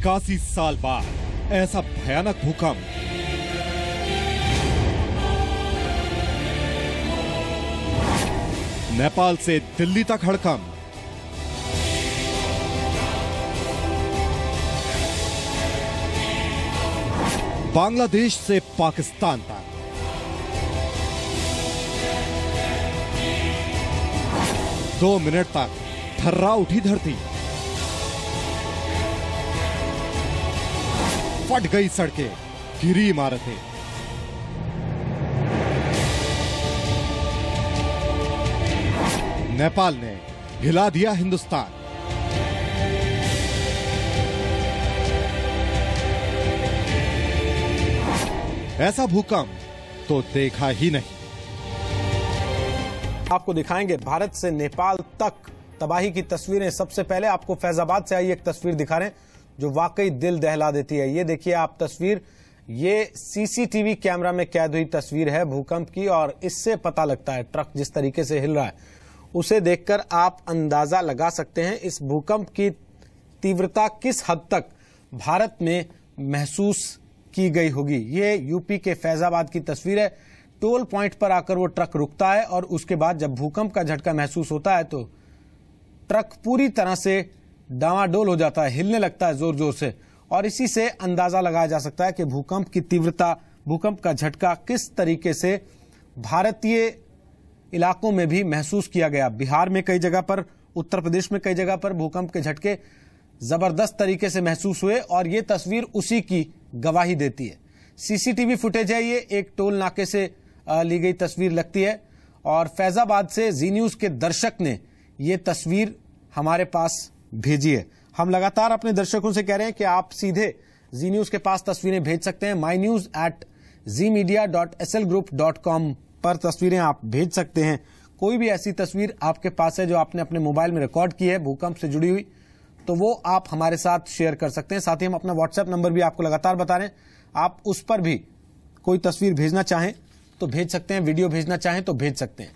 81 साल बाद ऐसा भयानक भूकंप नेपाल से दिल्ली तक हड़कंप, बांग्लादेश से पाकिस्तान तक, दो मिनट तक थर्रा उठी धरती, फट गई सड़कें, गिरी इमारतें। नेपाल ने हिला दिया हिंदुस्तान। ऐसा भूकंप तो देखा ही नहीं। आपको दिखाएंगे भारत से नेपाल तक तबाही की तस्वीरें। सबसे पहले आपको फैजाबाद से आई एक तस्वीर दिखा रहे हैं जो वाकई दिल दहला देती है। ये देखिए आप तस्वीर, ये सीसीटीवी कैमरा में कैद हुई तस्वीर है भूकंप की, और इससे पता लगता है ट्रक जिस तरीके से हिल रहा है उसे देखकर आप अंदाजा लगा सकते हैं इस भूकंप की तीव्रता किस हद तक भारत में महसूस की गई होगी। ये यूपी के फैजाबाद की तस्वीर है। टोल पॉइंट पर आकर वो ट्रक रुकता है और उसके बाद जब भूकंप का झटका महसूस होता है तो ट्रक पूरी तरह से डामाडोल हो जाता है, हिलने लगता है जोर जोर से, और इसी से अंदाजा लगाया जा सकता है कि भूकंप की तीव्रता, भूकंप का झटका किस तरीके से भारतीय इलाकों में भी महसूस किया गया। बिहार में कई जगह पर, उत्तर प्रदेश में कई जगह पर भूकंप के झटके जबरदस्त तरीके से महसूस हुए और ये तस्वीर उसी की गवाही देती है। सीसीटीवी फुटेज है, ये एक टोल नाके से ली गई तस्वीर लगती है और फैजाबाद से जी न्यूज के दर्शक ने ये तस्वीर हमारे पास भेजी है। हम लगातार अपने दर्शकों से कह रहे हैं कि आप सीधे जी न्यूज के पास तस्वीरें भेज सकते हैं। mynews@zmedia.slgroup.com पर तस्वीरें आप भेज सकते हैं। कोई भी ऐसी तस्वीर आपके पास है जो आपने अपने मोबाइल में रिकॉर्ड की है भूकंप से जुड़ी हुई, तो वो आप हमारे साथ शेयर कर सकते हैं। साथ ही हम अपना व्हाट्सएप नंबर भी आपको लगातार बता रहे हैं, आप उस पर भी कोई तस्वीर भेजना चाहें तो भेज सकते हैं, वीडियो भेजना चाहें तो भेज सकते हैं।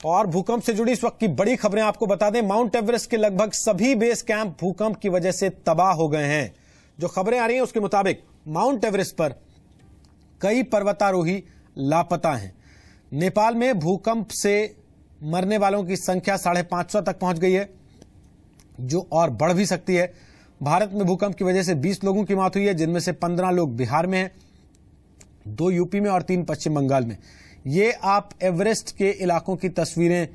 और भूकंप से जुड़ी इस वक्त की बड़ी खबरें आपको बता दें। माउंट एवरेस्ट के लगभग सभी बेस कैंप भूकंप की वजह से तबाह हो गए हैं। जो खबरें आ रही हैं उसके मुताबिक माउंट एवरेस्ट पर कई पर्वतारोही लापता हैं। नेपाल में भूकंप से मरने वालों की संख्या 550 तक पहुंच गई है, जो और बढ़ भी सकती है। भारत में भूकंप की वजह से 20 लोगों की मौत हुई है, जिनमें से 15 लोग बिहार में हैं, 2 यूपी में और 3 पश्चिम बंगाल में। ये आप एवरेस्ट के इलाकों की तस्वीरें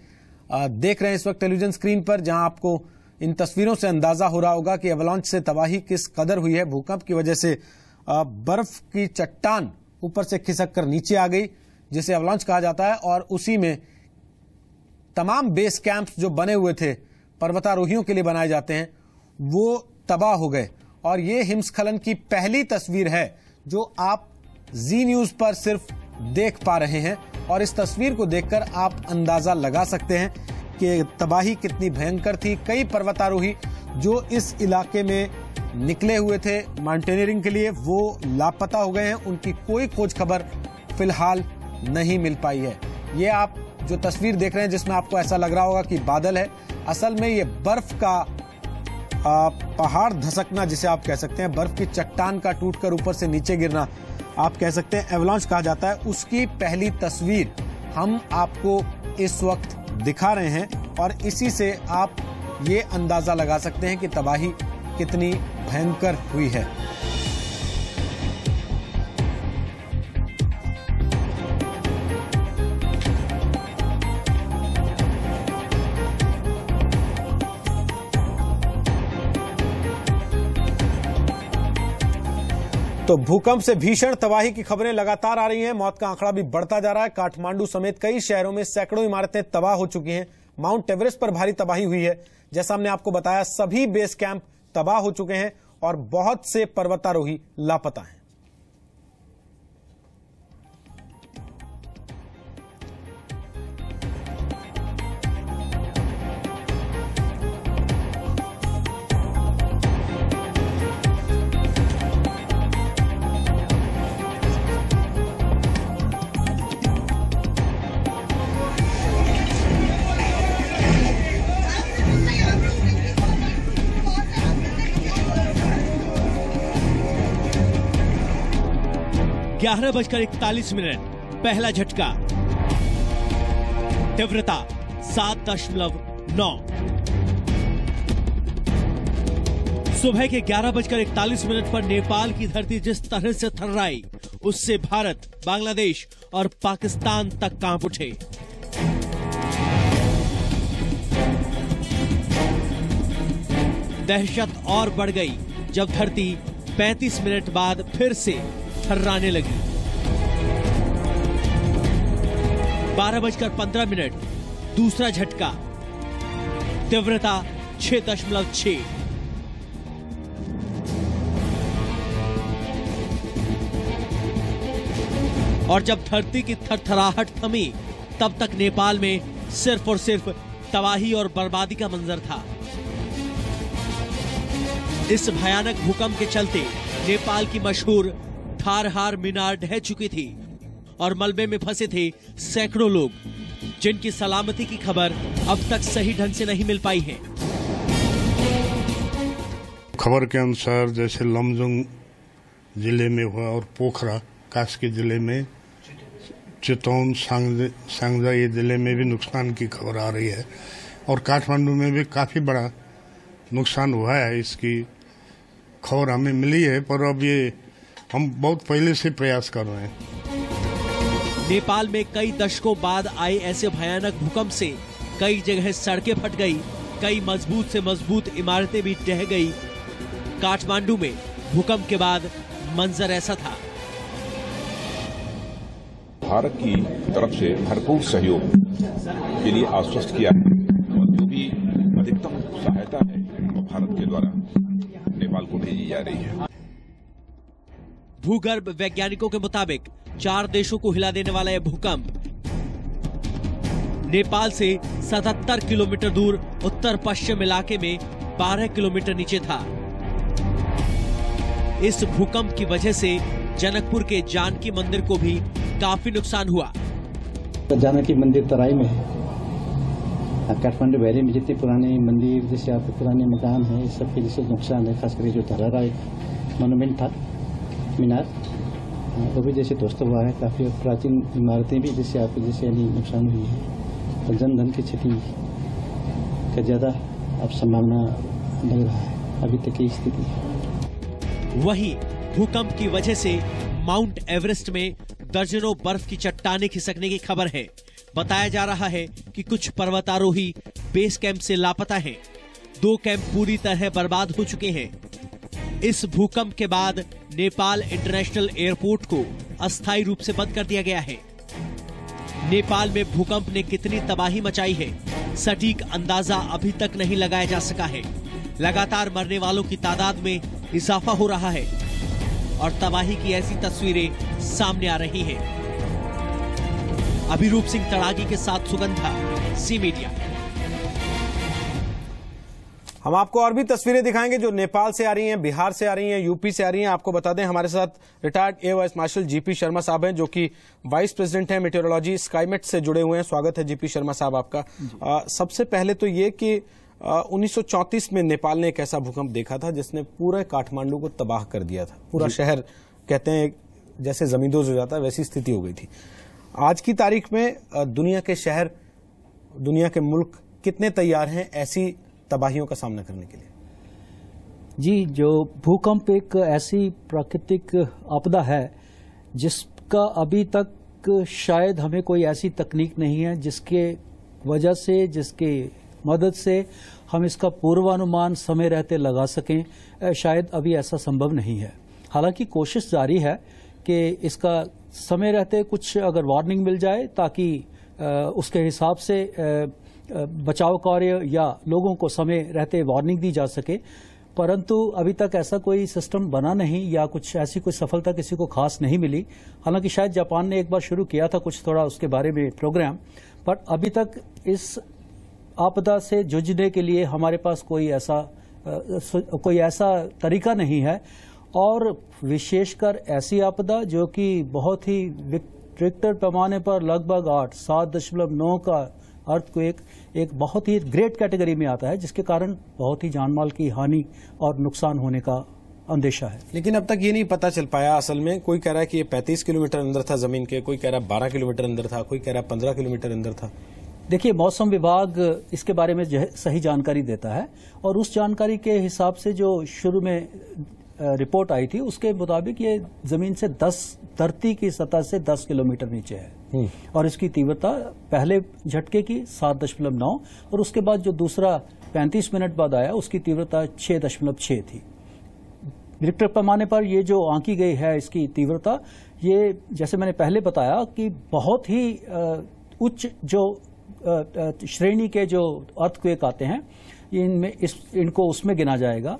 देख रहे हैं इस वक्त टेलीविजन स्क्रीन पर, जहां आपको इन तस्वीरों से अंदाजा हो रहा होगा कि एवलांच से तबाही किस कदर हुई है। भूकंप की वजह से बर्फ की चट्टान ऊपर से खिसक कर नीचे आ गई, जिसे एवलांच कहा जाता है, और उसी में तमाम बेस कैंप्स जो बने हुए थे, पर्वतारोहियों के लिए बनाए जाते हैं, वो तबाह हो गए। और ये हिमस्खलन की पहली तस्वीर है जो आप जी न्यूज पर सिर्फ देख पा रहे हैं, और इस तस्वीर को देखकर आप अंदाजा लगा सकते हैं कि तबाही कितनी भयंकर थी। कई पर्वतारोही जो इस इलाके में निकले हुए थे माउंटेनियरिंग के लिए, वो लापता हो गए हैं। उनकी कोई खोज खबर फिलहाल नहीं मिल पाई है। ये आप जो तस्वीर देख रहे हैं जिसमें आपको ऐसा लग रहा होगा कि बादल है, असल में ये बर्फ का पहाड़ धसकना जिसे आप कह सकते हैं, बर्फ की चट्टान का टूटकर ऊपर से नीचे गिरना आप कह सकते हैं, एवलांच कहा जाता है। उसकी पहली तस्वीर हम आपको इस वक्त दिखा रहे हैं और इसी से आप ये अंदाजा लगा सकते हैं कि तबाही कितनी भयंकर हुई है। तो भूकंप से भीषण तबाही की खबरें लगातार आ रही हैं। मौत का आंकड़ा भी बढ़ता जा रहा है। काठमांडू समेत कई शहरों में सैकड़ों इमारतें तबाह हो चुकी हैं। माउंट एवरेस्ट पर भारी तबाही हुई है। जैसा हमने आपको बताया, सभी बेस कैंप तबाह हो चुके हैं और बहुत से पर्वतारोही लापता हैं। 11:41 पहला झटका, तीव्रता 7.9। सुबह के 11:41 पर नेपाल की धरती जिस तरह से थर्राई, उससे भारत, बांग्लादेश और पाकिस्तान तक कांप उठे। दहशत और बढ़ गई जब धरती 35 मिनट बाद फिर से थर्राने लगी। 12:15 दूसरा झटका, तीव्रता 6.6। और जब धरती की थरथराहट थमी, तब तक नेपाल में सिर्फ और सिर्फ तबाही और बर्बादी का मंजर था। इस भयानक भूकंप के चलते नेपाल की मशहूर थारहार मीनार ढह चुकी थी और मलबे में फंसे थे सैकड़ों लोग, जिनकी सलामती की खबर अब तक सही ढंग से नहीं मिल पाई है। खबर के अनुसार जैसे लमजुंग जिले में हुआ और पोखरा कास्की जिले में, चितौन, सांगजा ये जिले में भी नुकसान की खबर आ रही है और काठमांडू में भी काफी बड़ा नुकसान हुआ है। इसकी खबर हमें मिली है, पर अब ये हम बहुत पहले से प्रयास कर रहे हैं। नेपाल में कई दशकों बाद आए ऐसे भयानक भूकंप से कई जगह सड़कें फट गई, कई मजबूत से मजबूत इमारतें भी ढह गई। काठमांडू में भूकंप के बाद मंजर ऐसा था। भारत की तरफ से भरपूर सहयोग के लिए आश्वस्त किया है और जो भी अधिकतम सहायता है वो भारत के द्वारा नेपाल को भेजी जा रही है। भूगर्भ वैज्ञानिकों के मुताबिक 4 देशों को हिला देने वाला यह भूकंप नेपाल से 77 किलोमीटर दूर उत्तर पश्चिम इलाके में 12 किलोमीटर नीचे था। इस भूकंप की वजह से जनकपुर के जानकी मंदिर को भी काफी नुकसान हुआ। जानकी मंदिर तराई में है। काठमांडू वैली में जितने पुराने मंदिर, जैसे आपके पुराने मकान हैं, इस सब के जैसे नुकसान है। खासकर जो धरारा एक मोनूमेंट था, मीनार, वो भी जैसे ध्वस्त हुआ है। काफी प्राचीन इमारतें भी जैसे आपके जैसे नुकसान हुई है और जन धन की क्षति का ज्यादा अब संभावना लग रहा है अभी तक की स्थिति। वहीं भूकंप की वजह से माउंट एवरेस्ट में दर्जनों बर्फ की चट्टानें खिसकने की खबर है। बताया जा रहा है कि कुछ पर्वतारोही बेस कैंप से लापता हैं। 2 कैंप पूरी तरह बर्बाद हो चुके हैं। इस भूकंप के बाद नेपाल इंटरनेशनल एयरपोर्ट को अस्थायी रूप से बंद कर दिया गया है। नेपाल में भूकंप ने कितनी तबाही मचाई है, सटीक अंदाजा अभी तक नहीं लगाया जा सका है। लगातार मरने वालों की तादाद में इजाफा हो रहा है और तबाही की ऐसी तस्वीरें सामने आ रही हैं। अभिरूप सिंह तड़ागी के साथ सुगंधा, सी मीडिया। हम आपको और भी तस्वीरें दिखाएंगे जो नेपाल से आ रही हैं, बिहार से आ रही हैं, यूपी से आ रही हैं। आपको बता दें हमारे साथ retired air vice marshal GP Sharma साहब हैं, जो कि वाइस प्रेसिडेंट हैं मेटेरोलॉजी स्काईमेट से जुड़े हुए हैं। स्वागत है जीपी शर्मा साहब आपका। सबसे पहले तो ये कि 1934 में नेपाल ने एक ऐसा भूकंप देखा था जिसने पूरे काठमांडू को तबाह कर दिया था। पूरा शहर कहते हैं जैसे जमींदोज हो जाता है, वैसी स्थिति हो गई थी। आज की तारीख में दुनिया के शहर, दुनिया के मुल्क कितने तैयार हैं ऐसी तबाहियों का सामना करने के लिए? जी, जो भूकंप एक ऐसी प्राकृतिक आपदा है जिसका अभी तक शायद हमें कोई ऐसी तकनीक नहीं है जिसके वजह से, जिसके मदद से हम इसका पूर्वानुमान समय रहते लगा सकें। शायद अभी ऐसा संभव नहीं है। हालांकि कोशिश जारी है कि इसका समय रहते कुछ अगर वार्निंग मिल जाए ताकि उसके हिसाब से बचाव कार्य या लोगों को समय रहते वार्निंग दी जा सके, परंतु अभी तक ऐसा कोई सिस्टम बना नहीं या कुछ ऐसी कोई सफलता किसी को खास नहीं मिली। हालांकि शायद जापान ने एक बार शुरू किया था कुछ थोड़ा उसके बारे में प्रोग्राम, पर अभी तक इस आपदा से जूझने के लिए हमारे पास कोई ऐसा तरीका नहीं है। और विशेषकर ऐसी आपदा जो कि बहुत ही रिक्टर पैमाने पर लगभग 7.9 का अर्थक्वेक एक बहुत ही ग्रेट कैटेगरी में आता है, जिसके कारण बहुत ही जानमाल की हानि और नुकसान होने का अंदेशा है। लेकिन अब तक ये नहीं पता चल पाया, असल में कोई कह रहा है कि ये 35 किलोमीटर अंदर था जमीन के, कोई कह रहा है 12 किलोमीटर अंदर था, कोई कह रहा है 15 किलोमीटर अंदर था। देखिए, मौसम विभाग इसके बारे में सही जानकारी देता है और उस जानकारी के हिसाब से जो शुरू में रिपोर्ट आई थी उसके मुताबिक ये जमीन से धरती की सतह से 10 किलोमीटर नीचे है और इसकी तीव्रता पहले झटके की 7.9 और उसके बाद जो दूसरा 35 मिनट बाद आया उसकी तीव्रता 6.6 थी। रिक्टर पैमाने पर ये जो आंकी गई है इसकी तीव्रता, ये जैसे मैंने पहले बताया कि बहुत ही उच्च जो श्रेणी के जो अर्थक्वेक आते हैं इनमें इनको उसमें गिना जाएगा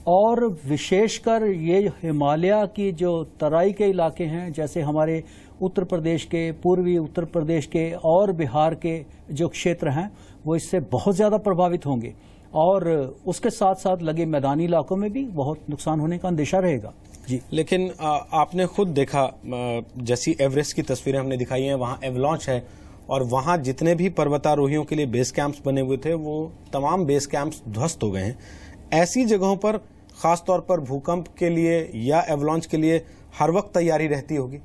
और विशेषकर ये हिमालय की जो तराई के इलाके हैं, जैसे हमारे उत्तर प्रदेश के, पूर्वी उत्तर प्रदेश के और बिहार के जो क्षेत्र हैं वो इससे बहुत ज्यादा प्रभावित होंगे और उसके साथ साथ लगे मैदानी इलाकों में भी बहुत नुकसान होने का अंदेशा रहेगा। जी, लेकिन आपने खुद देखा, जैसी एवरेस्ट की तस्वीरें हमने दिखाई हैं, वहां एवलॉन्च है और वहां जितने भी पर्वतारोहियों के लिए बेस कैंप्स बने हुए थे वो तमाम बेस कैंप्स ध्वस्त हो गए हैं। ऐसी जगहों पर खासतौर पर भूकंप के लिए या एवलॉन्च के लिए हर वक्त तैयारी रहती होगी?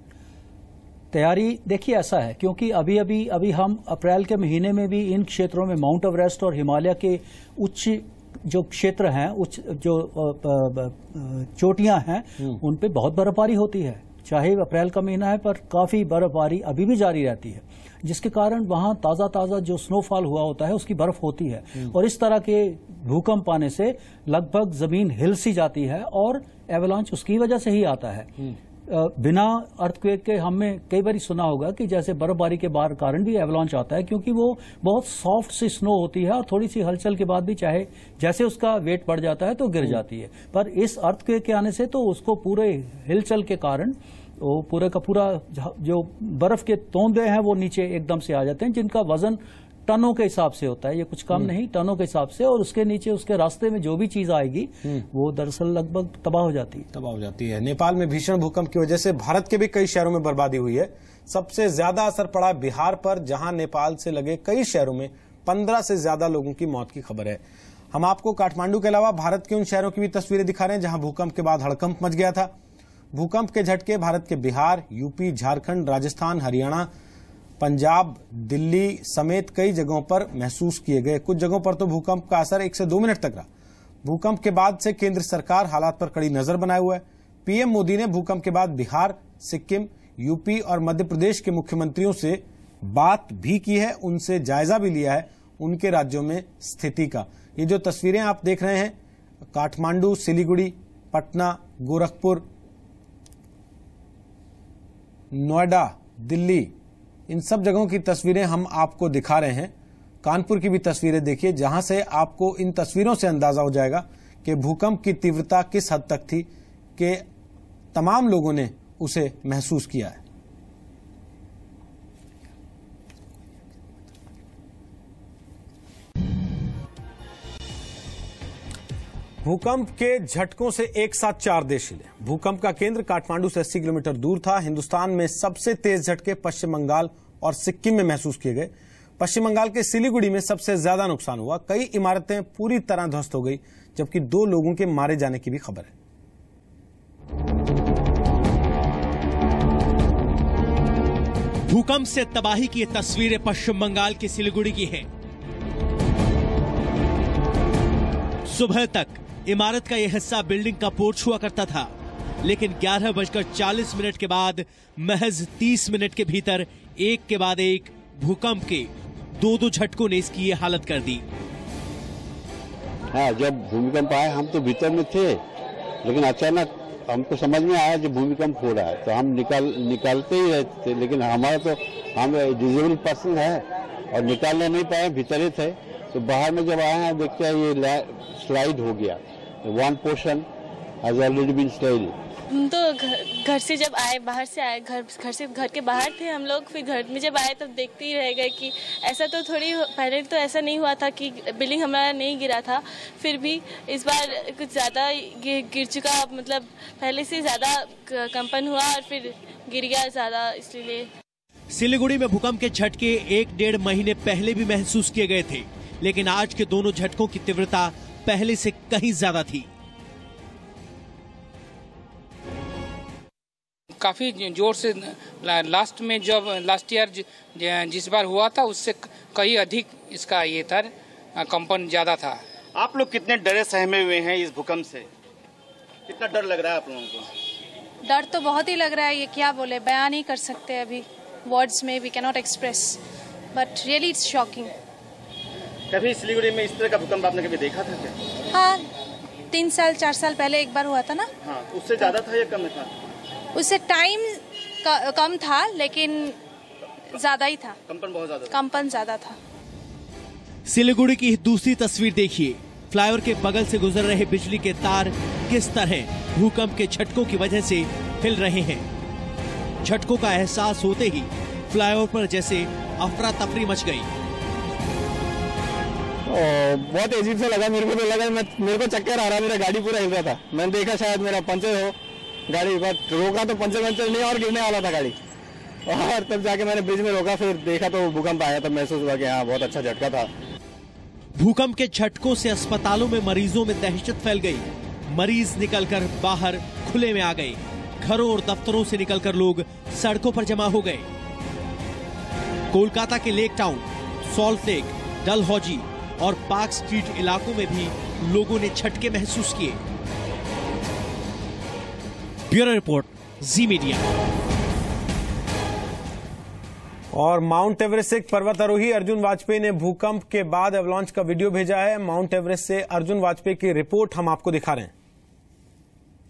तैयारी देखिए ऐसा है क्योंकि अभी हम अप्रैल के महीने में भी इन क्षेत्रों में माउंट एवरेस्ट और हिमालय के उच्च जो क्षेत्र हैं, उच्च जो चोटियां हैं, उन पे बहुत बर्फबारी होती है। चाहे अप्रैल का महीना है पर काफी बर्फबारी अभी भी जारी रहती है, जिसके कारण वहां ताजा जो स्नोफॉल हुआ होता है उसकी बर्फ होती है और इस तरह के भूकंप आने से लगभग जमीन हिल सी जाती है और एवलांच उसकी वजह से ही आता है। बिना अर्थक्वेक के हमने कई बार सुना होगा कि जैसे बर्फबारी के बार कारण भी एवलांच आता है क्योंकि वो बहुत सॉफ्ट सी स्नो होती है और थोड़ी सी हलचल के बाद भी चाहे जैसे उसका वेट बढ़ जाता है तो गिर जाती है। पर इस अर्थक्वेक के आने से तो उसको पूरे हिलचल के कारण वो पूरा का पूरा जो बर्फ के तोंदे हैं वो नीचे एकदम से आ जाते हैं, जिनका वजन टनों के हिसाब से होता है, ये कुछ कम नहीं, टनों के हिसाब से, और उसके नीचे उसके रास्ते में जो भी चीज आएगी वो दरअसल लगभग तबाह हो जाती है। नेपाल में भीषण भूकंप की वजह से भारत के भी कई शहरों में बर्बादी हुई है। सबसे ज्यादा असर पड़ा बिहार पर, जहां नेपाल से लगे कई शहरों में 15 से ज्यादा लोगों की मौत की खबर है। हम आपको काठमांडू के अलावा भारत के उन शहरों की भी तस्वीरें दिखा रहे हैं जहां भूकंप के बाद हड़कंप मच गया था। भूकंप के झटके भारत के बिहार, यूपी, झारखंड, राजस्थान, हरियाणा, पंजाब, दिल्ली समेत कई जगहों पर महसूस किए गए। कुछ जगहों पर तो भूकंप का असर 1 से 2 मिनट तक रहा। भूकंप के बाद से केंद्र सरकार हालात पर कड़ी नजर बनाए हुए है। पीएम मोदी ने भूकंप के बाद बिहार, सिक्किम, यूपी और मध्य प्रदेश के मुख्यमंत्रियों से बात भी की है, उनसे जायजा भी लिया है उनके राज्यों में स्थिति का। ये जो तस्वीरें आप देख रहे हैं, काठमांडू, सिलीगुड़ी, पटना, गोरखपुर, नोएडा, दिल्ली, इन सब जगहों की तस्वीरें हम आपको दिखा रहे हैं। कानपुर की भी तस्वीरें देखिए, जहां से आपको इन तस्वीरों से अंदाजा हो जाएगा कि भूकंप की तीव्रता किस हद तक थी कि तमाम लोगों ने उसे महसूस किया है। भूकंप के झटकों से एक साथ 4 देश हिले। भूकंप का केंद्र काठमांडू से 80 किलोमीटर दूर था। हिंदुस्तान में सबसे तेज झटके पश्चिम बंगाल और सिक्किम में महसूस किए गए। पश्चिम बंगाल के सिलीगुड़ी में सबसे ज्यादा नुकसान हुआ। कई इमारतें पूरी तरह ध्वस्त हो गई, जबकि 2 लोगों के मारे जाने की भी खबर है। भूकंप से तबाही की तस्वीरें पश्चिम बंगाल के सिलीगुड़ी की हैं। सुबह तक इमारत का यह हिस्सा बिल्डिंग का पोर्च हुआ करता था, लेकिन 11:40 के बाद महज 30 मिनट के भीतर एक के बाद एक भूकंप के 2 झटकों ने इसकी ये हालत कर दी। हाँ, जब भूमिकंप आया हम तो भीतर में थे, लेकिन अचानक हमको समझ में आया जब भूमिकंप हो रहा है तो हम निकालते ही रहते थे, लेकिन हमारा तो हम डिजेबल पर्सन है और निकालने नहीं पाए, भीतर ही थे। तो बाहर में जब आए हैं देखते हैं ये स्लाइड हो गया, 1 portion has already been slide. हम तो घर से जब आए, बाहर से आए, घर के बाहर थे हम लोग, फिर घर में जब आए तब देखते ही रह गए कि ऐसा तो थोड़ी, पहले तो ऐसा नहीं हुआ था कि बिल्डिंग हमारा नहीं गिरा था, फिर भी इस बार कुछ ज़्यादा गिर चुका, मतलब पहले से ज़्यादा कंपन हुआ और फिर गिर गया ज़्यादा, इसलिए। सिलीगुड़ी में भूकंप के झटके 1-1.5 महीने पहले भी महसूस किए गए थे, लेकिन आज के दोनों झटकों की तीव्रता पहले से कहीं ज्यादा थी। काफ़ी जोर से लास्ट में जब लास्ट ईयर जिस बार हुआ था उससे कहीं अधिक इसका ये था, कंपन ज़्यादा था। आप लोग कितने डरे सहमे हुए हैं इस भूकंप से? कितना डर लग रहा है आप लोगों को? डर तो बहुत ही लग रहा है, ये क्या बोले, बयान नहीं कर सकते अभी, वर्ड्स में we can not express, but really it's shocking. कभी सिलीगुड़ी में इस तरह का भूकंप आपने कभी देखा था क्या? हाँ, 3 साल 4 साल पहले एक बार हुआ था ना। हाँ, उससे ज़्यादा था या कम था? उससे टाइम कम था लेकिन ज़्यादा ही था, कंपन बहुत ज़्यादा, कंपन ज़्यादा था। सिलीगुड़ी की दूसरी तस्वीर देखिए, फ्लाईओवर के बगल से गुजर रहे बिजली के तार किस तरह भूकंप के झटकों की वजह से हिल रहे हैं। झटकों का एहसास होते ही फ्लाईओवर पर जैसे अफरा तफरी मच गई। बहुत अजीब सा लगा, मेरे को तो लगा मेरे को चक्कर आ रहा, मेरा गाड़ी पूरा हिल रहा था। मैंने देखा शायद मेरा पंचर हो गाड़ी, बट रोका तो पंचर नहीं और गिरने वाला था गाड़ी, और तब जाके मैंने ब्रिज में रोका, फिर देखा तो भूकंप आया, तब महसूस हुआ कि हाँ बहुत अच्छा झटका था। भूकंप के झटकों से अस्पतालों में मरीजों में दहशत फैल गई। मरीज निकलकर बाहर खुले में आ गए। घरों और दफ्तरों से निकलकर लोग सड़कों पर जमा हो गए। कोलकाता के lake town, salt lake, Dalhousie और पार्क स्ट्रीट इलाकों में भी लोगों ने झटके महसूस किए। ब्यूरो रिपोर्ट, जी मीडिया। और माउंट एवरेस्ट से एक पर्वतारोही अर्जुन वाजपेयी ने भूकंप के बाद एवलांच का वीडियो भेजा है। माउंट एवरेस्ट से अर्जुन वाजपेयी की रिपोर्ट हम आपको दिखा रहे हैं।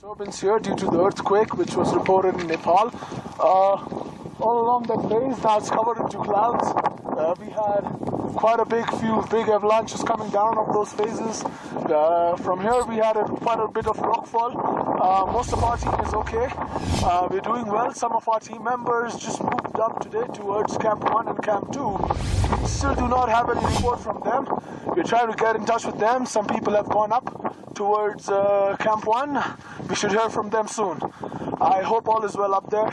Disturbance here due to the earthquake which was reported in Nepal. All along that base now it's covered into clouds. We had quite a few big avalanches coming down of those phases. From here we had quite a bit of rockfall. Most of our team is okay. We're doing well. Some of our team members just moved up today towards Camp 1 and Camp 2. We still do not have any report from them. We're trying to get in touch with them. Some people have gone up towards Camp 1. We should hear from them soon. I hope all is well up there.